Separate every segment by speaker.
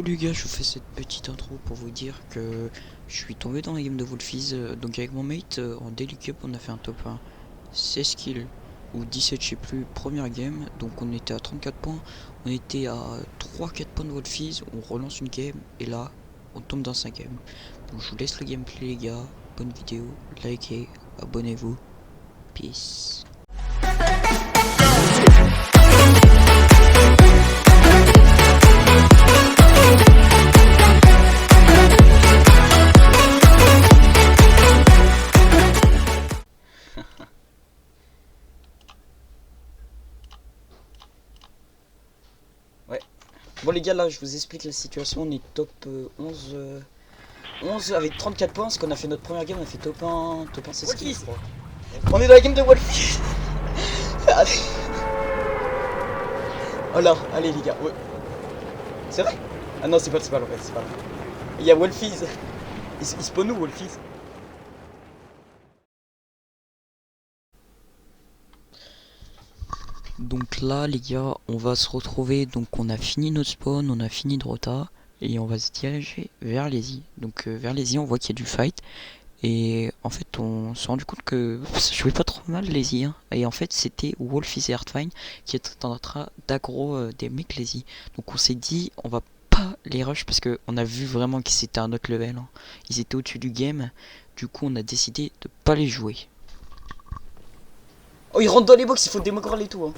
Speaker 1: Salut les gars, je vous fais cette petite intro pour vous dire que je suis tombé dans la game de Wolfies. Donc avec mon mate en Daily Cup on a fait un top 1 16 kills ou 17 je sais plus, première game. Donc on était à 34 points, on était à 3-4 points de Wolfies, on relance une game et là on tombe dans 5 game. Donc je vous laisse le gameplay les gars, bonne vidéo, likez, abonnez-vous, peace. Ouais. Bon les gars, là je vous explique la situation, on est top 11 avec 34 points, parce qu'on a fait notre première game, on a fait top 1 16 kills. On est dans la game de Wolfies. Allez. Oh là, allez les gars, ouais. C'est vrai? Ah non, c'est pas vrai, c'est pas vrai. Il y a Wolfies. Il spawn où Wolfies? Donc là les gars, on va se retrouver, donc on a fini notre spawn, on a fini de rota, et on va se diriger vers les îles. Donc vers les îles on voit qu'il y a du fight, et en fait on s'est rendu compte que ça jouait pas trop mal les îles, hein. Et en fait c'était Wolfies et Hardfine qui étaient en train d'aggro des mecs les îles. Donc on s'est dit on va pas les rush parce que on a vu vraiment que c'était un autre level, hein. Ils étaient au-dessus du game, du coup on a décidé de pas les jouer. Oh, ils rentrent dans les box, il faut démogorler et tout, hein.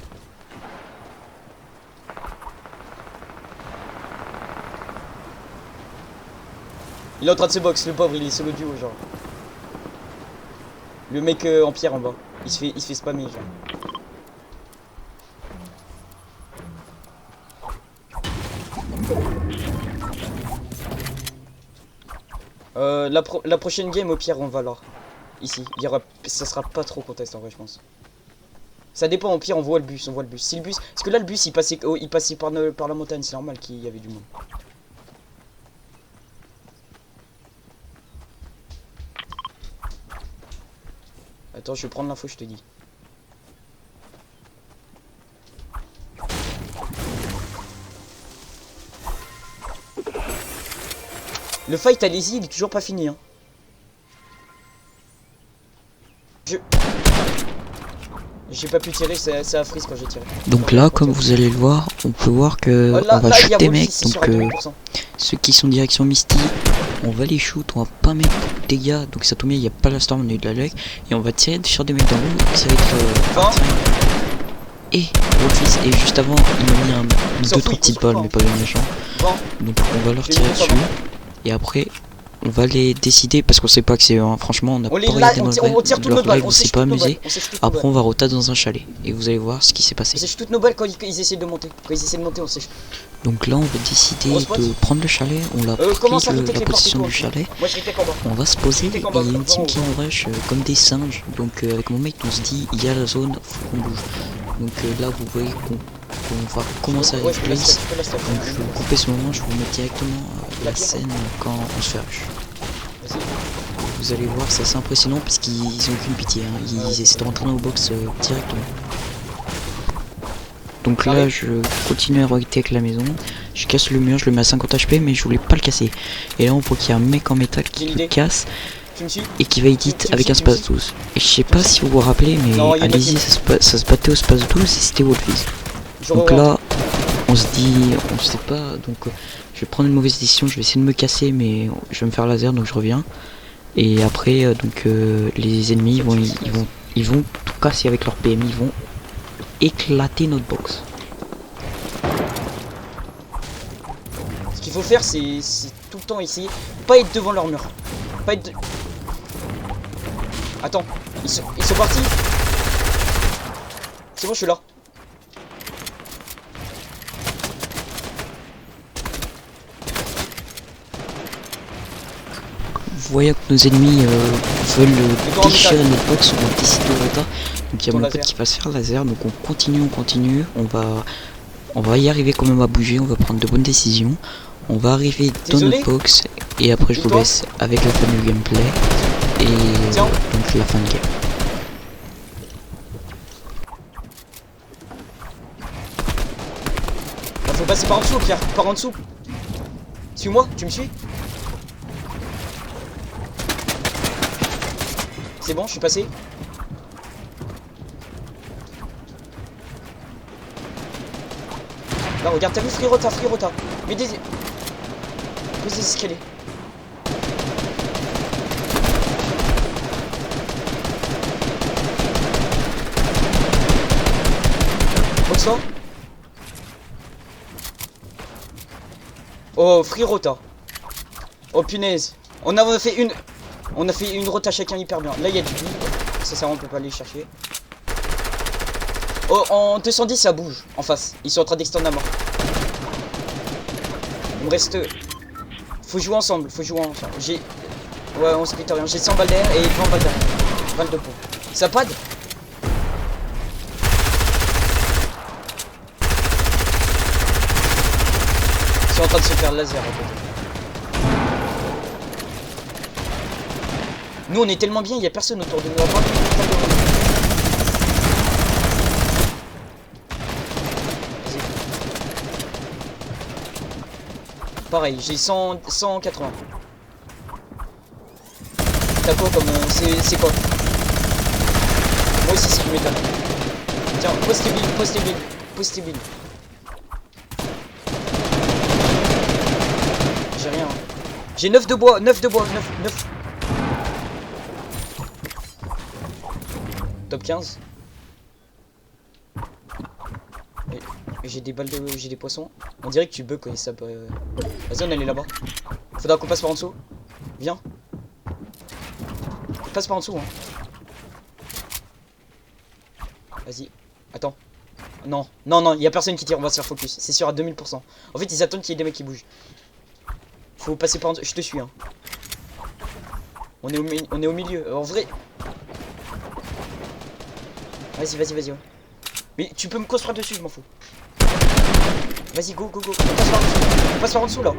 Speaker 1: Il est en train de se box, le pauvre, il est solo duo, genre. Le mec en pierre en bas, il se fait spammer, genre. La prochaine game, au pire, on va là. Ici, ça sera pas trop contest en vrai, je pense. Ça dépend, au pire, on voit le bus, Si le bus, parce que là, le bus, il passait par la montagne, c'est normal qu'il y avait du monde. Attends, je vais prendre l'info, je te dis. Le fight, allez-y, il est toujours pas fini, hein. J'ai pas pu tirer, ça a freeze quand j'ai tiré. Donc là, comme vous allez le voir, on peut voir que on va shoot des mecs. Donc ceux qui sont direction Misty, on va les shoot, on va pas mettre de dégâts. Donc ça tombe bien, il n'y a pas la storm, on a eu de la luck. Et on va tirer sur des mecs dans l'eau. Ça va être et Wolfies. Et juste avant, il m'a mis deux trois petites balles, mais pas bien méchant. Donc on va leur tirer dessus. Et après, on va les décider parce qu'on sait pas que c'est franchement on a pas regardé leur live, on s'est pas amusé. Après on va rota dans un chalet et vous allez voir ce qui s'est passé. On sèche toutes nos balles quand ils essaient de monter. On sèche. Donc là on va décider de prendre le chalet, on l'a pris la position du chalet. On va se poser et il y a une team qui nous rush comme des singes. Donc avec mon mec on se dit il y a la zone, faut qu'on bouge. Donc là vous voyez qu'on va commencer à replace. Donc je vais couper ce moment, je vous mets directement la scène quand on se fait rush. Vous allez voir, c'est assez impressionnant parce qu'ils ont aucune pitié, hein. Ils essaient de rentrer dans le box directement. Donc là je continue à roiter avec la maison, je casse le mur, je le mets à 50 HP mais je voulais pas le casser. Et là on voit qu'il y a un mec en métal qui le casse et qui va edit avec un space 12. Et je sais pas si vous vous rappelez mais allez-y, ça se battait au space 12 et c'était Wolfies. Donc là on se dit, on sait pas, donc je vais prendre une mauvaise décision, je vais essayer de me casser mais je vais me faire laser donc je reviens. Et après donc les ennemis ils vont tout casser avec leur PMI, ils vont éclater notre box. Ce qu'il faut faire c'est tout le temps essayer pas être devant leur mur. Pas être Attends, ils sont partis. C'est bon, je suis là. Voyant que nos ennemis veulent déchirer notre box, on décide de rota. Donc il y a mon pote qui va se faire laser, donc on continue, on va y arriver quand même à bouger, on va prendre de bonnes décisions. On va arriver dans notre box et après je vous laisse avec la fin du gameplay et donc la fin de game. Faut passer par en dessous Pierre, par en dessous.
Speaker 2: Suis-moi, tu me suis? C'est bon, je suis passé. Là, regarde, t'as vu Free Rota. Mais des escaliers. Boxo. Oh, Free Rota. Oh punaise. On a fait une rota chacun hyper bien. Là, il y a du vide. Ça, on peut pas aller chercher. Oh, en 210, ça bouge. En face. Ils sont en train d'extendre la mort. Il me reste... Faut jouer ensemble. J'ai... Ouais, on split rien. J'ai 100 balles d'air et 20 balles d'air. 22 points. Ça pad? Ils sont en train de se faire laser à côté. Nous on est tellement bien, il n'y a personne autour de nous. Pareil, j'ai 180. T'as quoi comme... c'est quoi? Moi aussi c'est du métal. Tiens, postébile. J'ai rien. J'ai 9 de bois, 9. Top 15. J'ai des balles de... J'ai des poissons. On dirait que tu bugs quand ça peut... Vas-y, on est allé là-bas. Faudra qu'on passe par en dessous. Viens. Passe par en dessous, hein. Vas-y. Attends. Non, il y a personne qui tire, on va se faire focus. C'est sûr à 2000%. En fait, ils attendent qu'il y ait des mecs qui bougent. Faut passer par en dessous. Je te suis, hein. On est au milieu. En vrai... Vas-y, ouais. Mais tu peux me construire dessus, je m'en fous. Vas-y, go. On passe par en dessous, là.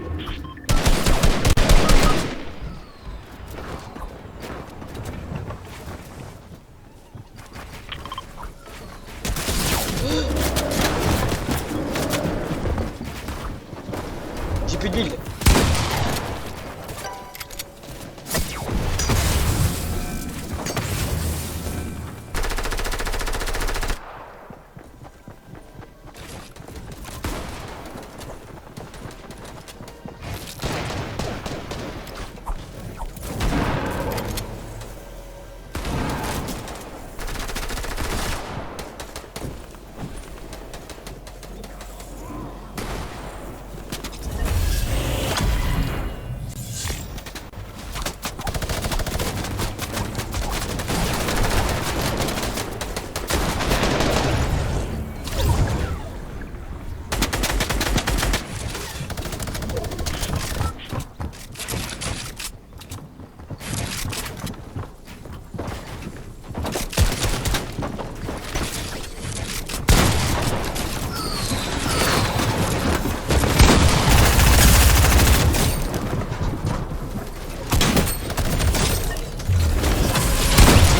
Speaker 2: J'ai plus de build.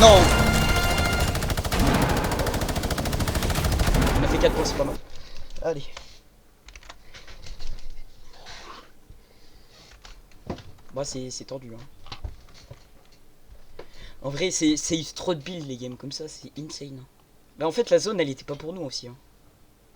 Speaker 2: Non. On a fait 4 points, c'est pas mal. Allez. Bah c'est tordu, hein. En vrai c'est trop de build les games comme ça, c'est insane. Bah en fait la zone elle était pas pour nous aussi, hein.